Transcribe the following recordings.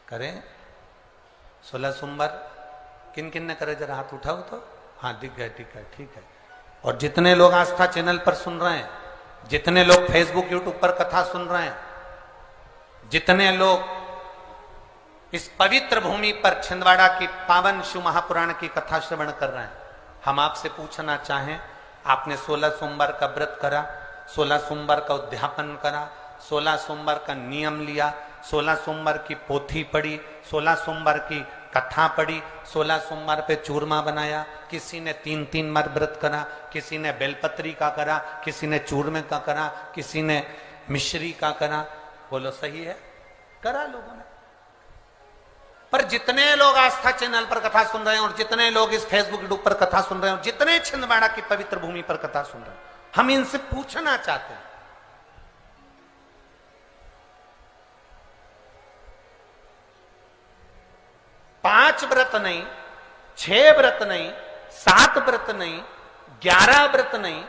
करें 16 सोमवार किन किन ने करे, जरा हाथ उठाओ तो। हाँ दिख गए, ठीक है, ठीक है। और जितने लोग आस्था चैनल पर सुन रहे हैं, जितने लोग फेसबुक यूट्यूब पर कथा सुन रहे हैं, जितने लोग इस पवित्र भूमि पर छिंदवाड़ा की पावन शिव महापुराण की कथा श्रवण कर रहे हैं, हम आपसे पूछना चाहें, आपने 16 सोमवार का व्रत करा, 16 सोमवार का उद्यापन करा, 16 सोमवार का नियम लिया, 16 सोमवार की पोथी पढ़ी, 16 सोमवार की कथा पढ़ी, 16 सोमवार पे चूरमा बनाया, किसी ने 3-3 बार व्रत करा, किसी ने बेलपत्री का करा, किसी ने चूरमे का करा, किसी ने मिश्री का करा। बोलो सही है, करा लोगों ने। पर जितने लोग आस्था चैनल पर कथा सुन रहे हैं और जितने लोग इस फेसबुक यूट्यूब पर कथा सुन रहे हैं और जितने छिंदवाड़ा की पवित्र भूमि पर कथा सुन रहे हैं, हम इनसे पूछना चाहते हैं, पांच व्रत नहीं, 6 व्रत नहीं, 7 व्रत नहीं, 11 व्रत नहीं,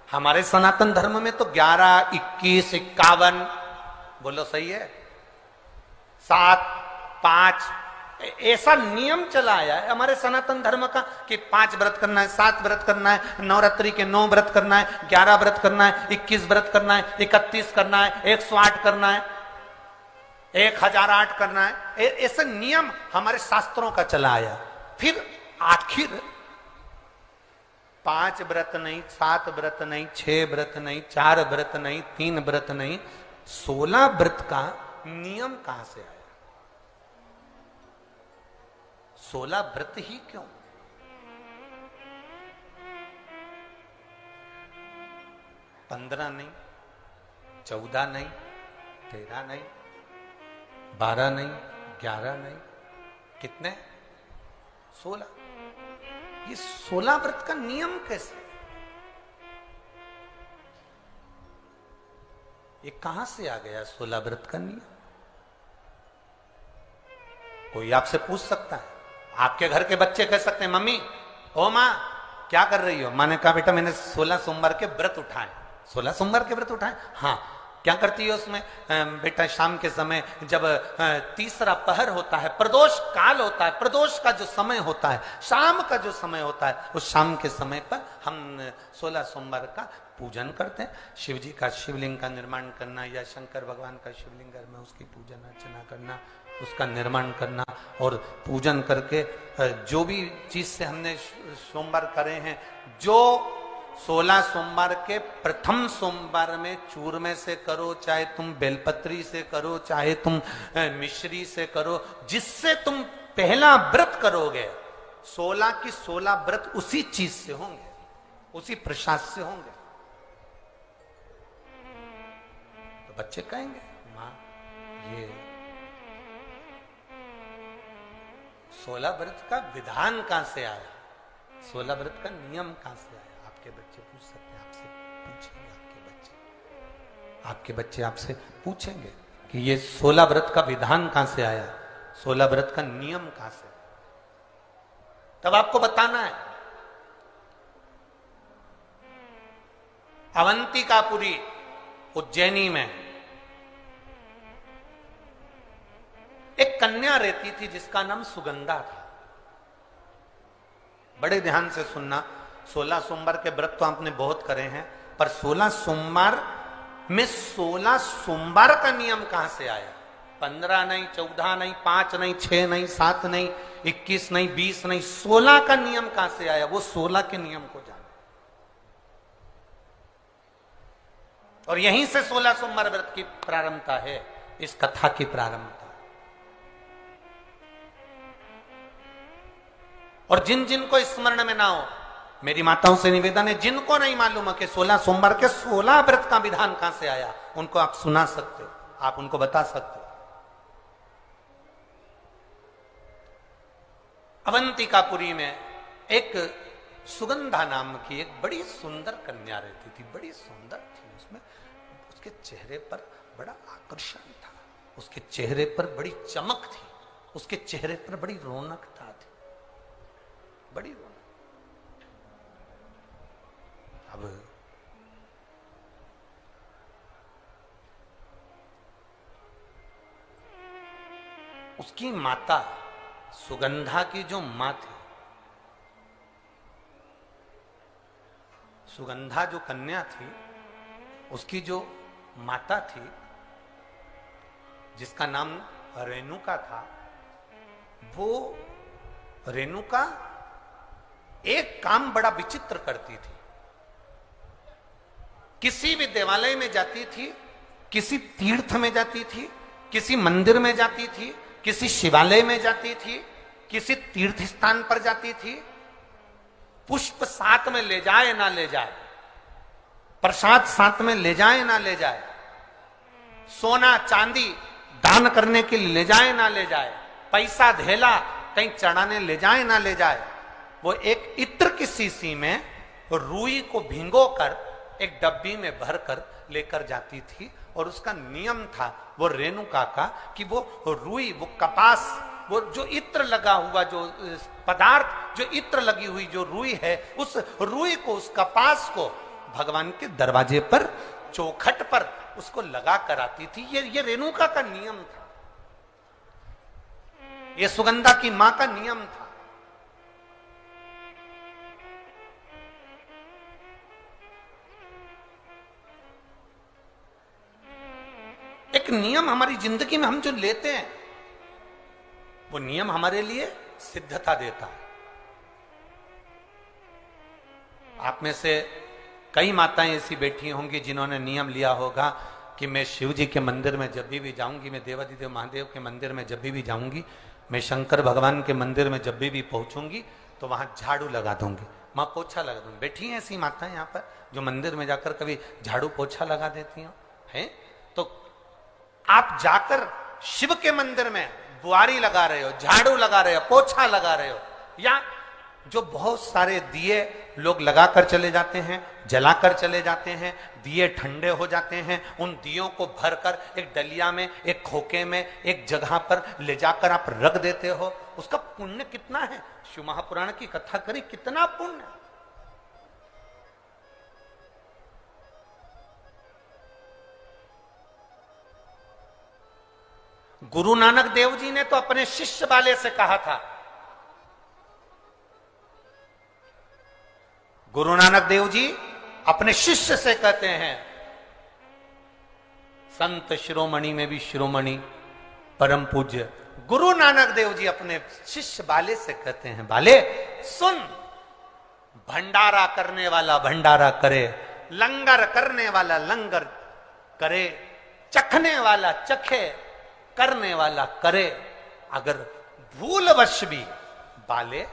हमारे सनातन धर्म में तो 11, 21, 51, बोलो सही है, 7, 5, ऐसा नियम चला आया है हमारे सनातन धर्म का कि 5 व्रत करना है, 7 व्रत करना है, नवरात्रि के 9 व्रत करना है, 11 व्रत करना है, 21 व्रत करना है, 31 करना है, 108 करना है, 1008 करना है। ऐसा नियम हमारे शास्त्रों का चला आया। फिर आखिर 5 व्रत नहीं, 7 व्रत नहीं, 6 व्रत नहीं, 4 व्रत नहीं, 3 व्रत नहीं, 16 व्रत का नियम कहां से आया? 16 व्रत ही क्यों? पंद्रह नहीं, 14 नहीं, 13 नहीं, 12 नहीं, 11 नहीं, कितने? 16। ये 16 व्रत का नियम कैसे? ये कहां से आ गया 16 व्रत का नियम? कोई आपसे पूछ सकता है, आपके घर के बच्चे कह सकते हैं, मम्मी ओ मां क्या कर रही हो? मां ने कहा बेटा मैंने 16 सोमवार के व्रत उठाए। 16 सोमवार के व्रत उठाए? हाँ। क्या करती है उसमें? बेटा शाम के समय जब तीसरा पहर होता है, प्रदोष काल होता है, प्रदोष का जो समय होता है, शाम का जो समय होता है, उस शाम के समय पर हम 16 सोमवार का पूजन करते हैं। शिव जी का शिवलिंग का निर्माण करना या शंकर भगवान का शिवलिंग घर में उसकी पूजन अर्चना करना, उसका निर्माण करना और पूजन करके जो भी चीज से हमने सोमवार करे हैं, जो 16 सोमवार के प्रथम सोमवार में चूरमे से करो, चाहे तुम बेलपत्री से करो, चाहे तुम मिश्री से करो, जिससे तुम पहला व्रत करोगे, 16 की 16 व्रत उसी चीज से होंगे, उसी प्रसाद से होंगे। तो बच्चे कहेंगे मां ये 16 व्रत का विधान कहां से आया, 16 व्रत का नियम कहां से आया? आपके बच्चे पूछ सकते हैं, आपसे पूछेंगे, आपके बच्चे आपसे पूछेंगे कि ये 16 व्रत का विधान कहां से आया, 16 व्रत का नियम कहां से? तब आपको बताना है। अवंतिकापुरी उज्जैनी में एक कन्या रहती थी जिसका नाम सुगंधा था। बड़े ध्यान से सुनना, 16 सोमवार के व्रत तो आपने बहुत करे हैं, पर 16 सोमवार में 16 सोमवार का नियम कहां से आया? 15 नहीं, 14 नहीं, 5 नहीं, 6 नहीं, 7 नहीं, 21 नहीं, 20 नहीं, 16 का नियम कहां से आया? वो 16 के नियम को जाने। और यहीं से 16 सोमवार व्रत की प्रारंभता है, इस कथा की प्रारंभता। और जिन जिन को स्मरण में ना हो, मेरी माताओं से निवेदन है, जिनको नहीं मालूम है कि 16 सोमवार के 16 व्रत का विधान कहां से आया, उनको आप सुना सकते हो, आप उनको बता सकते हो। अवंतिकापुरी में एक सुगंधा नाम की एक बड़ी सुंदर कन्या रहती थी, बड़ी सुंदर थी। उसमें उसके चेहरे पर बड़ा आकर्षण था, उसके चेहरे पर बड़ी चमक थी, उसके चेहरे पर बड़ी रौनकता थी, बड़ी रौनक। अब उसकी माता सुगंधा की जो मां थी, सुगंधा जो कन्या थी, उसकी जो माता थी जिसका नाम रेणुका था, वो रेणुका एक काम बड़ा विचित्र करती थी। किसी भी देवालय में जाती थी, किसी तीर्थ में जाती थी, किसी मंदिर में जाती थी, किसी शिवालय में जाती थी, किसी तीर्थ स्थान पर जाती थी, पुष्प साथ में ले जाए ना ले जाए, प्रसाद साथ में ले जाए ना ले जाए, सोना चांदी दान करने के लिए ले जाए ना ले जाए, पैसा धेला कहीं चढ़ाने ले जाए ना ले जाए, वो एक इत्र की शीशी में रुई को भिंगोकर एक डब्बी में भरकर लेकर जाती थी। और उसका नियम था वो रेणुका का कि वो रुई, वो कपास, वो जो इत्र लगा हुआ जो पदार्थ, जो इत्र लगी हुई जो रुई है, उस रुई को, उस कपास को भगवान के दरवाजे पर, चौखट पर उसको लगा कर आती थी। ये रेणुका का नियम था, ये सुगंधा की मां का नियम था। एक नियम हमारी जिंदगी में हम जो लेते हैं, वो नियम हमारे लिए सिद्धता देता है। आप में से कई माताएं ऐसी बैठी होंगी जिन्होंने नियम लिया होगा कि मैं शिव जी के मंदिर में जब भी जाऊंगी, मैं देवादिदेव महादेव के मंदिर में जब भी जाऊंगी, मैं शंकर भगवान के मंदिर में जब भी पहुंचूंगी तो वहां झाड़ू लगा दूंगी, मां पोछा लगा दूंगी। बैठी हैं ऐसी माताएं यहाँ पर जो मंदिर में जाकर कभी झाड़ू पोछा लगा देती हो हैं? तो आप जाकर शिव के मंदिर में बुआरी लगा रहे हो, झाड़ू लगा रहे हो, पोछा लगा रहे हो, या जो बहुत सारे दिए लोग लगाकर चले जाते हैं, जलाकर चले जाते हैं, दिए ठंडे हो जाते हैं, उन दियों को भरकर एक डलिया में, एक खोखे में, एक जगह पर ले जाकर आप रख देते हो, उसका पुण्य कितना है? शिव महापुराण की कथा करी, कितना पुण्य। गुरु नानक देव जी ने तो अपने शिष्य वाले से कहा था, गुरु नानक देव जी अपने शिष्य से कहते हैं, संत शिरोमणि में भी शिरोमणि परम पूज्य गुरु नानक देव जी अपने शिष्य बाले से कहते हैं, बाले सुन, भंडारा करने वाला भंडारा करे, लंगर करने वाला लंगर करे, चखने वाला चखे, करने वाला करे। अगर भूलवश भी बाले,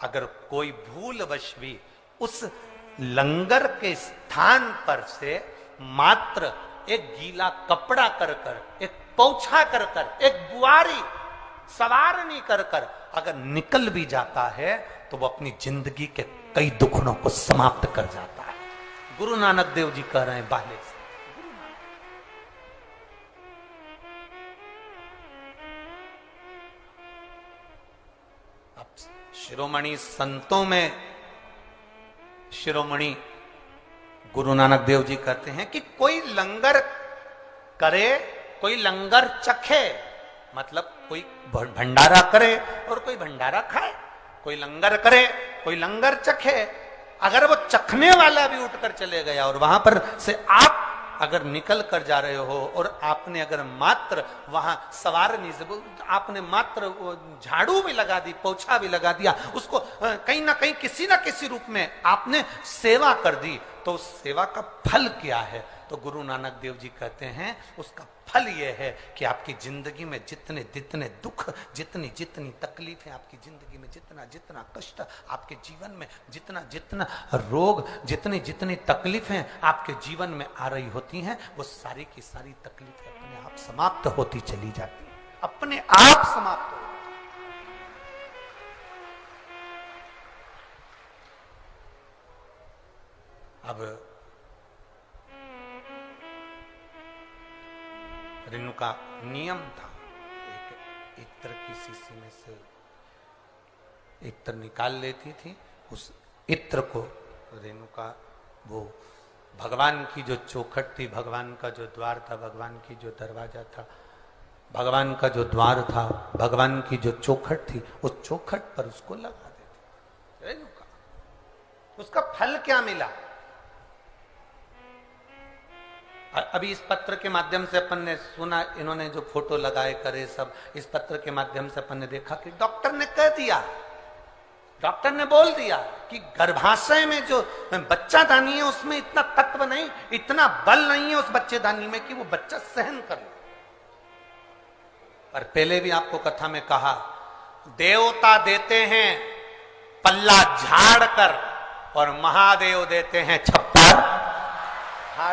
अगर कोई भूलवश भी उस लंगर के स्थान पर से मात्र एक गीला कपड़ा कर कर, एक पोछा कर कर, एक बुआरी सवारनी कर कर अगर निकल भी जाता है तो वो अपनी जिंदगी के कई दुखों को समाप्त कर जाता है। गुरु नानक देव जी कह रहे हैं बाले से। अब शिरोमणि संतों में शिरोमणि गुरु नानक देव जी कहते हैं कि कोई लंगर करे, कोई लंगर चखे, मतलब कोई भंडारा करे और कोई भंडारा खाए, कोई लंगर करे, कोई लंगर चखे। अगर वो चखने वाला भी उठकर चले गया और वहां पर से आप अगर निकल कर जा रहे हो और आपने अगर मात्र वहां सवारनी से आपने मात्र झाड़ू भी लगा दी, पोछा भी लगा दिया, उसको कहीं ना कहीं किसी ना किसी रूप में आपने सेवा कर दी, तो उस सेवा का फल क्या है? तो गुरु नानक देव जी कहते हैं उसका फल यह है कि आपकी जिंदगी में जितने जितने दुख, जितनी जितनी तकलीफें आपकी जिंदगी में, जितना जितना कष्ट आपके जीवन में, जितना जितना रोग, जितनी जितनी तकलीफें आपके जीवन में आ रही होती हैं, वो सारी की सारी तकलीफें अपने आप समाप्त होती चली जाती है, अपने आप समाप्त हो। अब रेणुका नियम था, एक इत्र की शीशी में से इत्र निकाल लेती थी, उस इत्र को रेणुका वो भगवान की जो चौखट थी, भगवान का जो द्वार था, भगवान की जो दरवाजा था, भगवान का जो द्वार था, भगवान की जो चौखट थी, उस चौखट पर उसको लगा देते। उसका फल क्या मिला? अभी इस पत्र के माध्यम से अपन ने सुना, इन्होंने जो फोटो लगाए करे सब, इस पत्र के माध्यम से अपन ने देखा कि डॉक्टर ने कह दिया, डॉक्टर ने बोल दिया कि गर्भाशय में जो बच्चादानी है उसमें इतना तत्व नहीं, इतना बल नहीं है उस बच्चेदानी में कि वो बच्चा सहन कर ले। पर पहले भी आपको कथा में कहा, देवता देते हैं पल्ला झाड़ कर और महादेव देते हैं छप्पर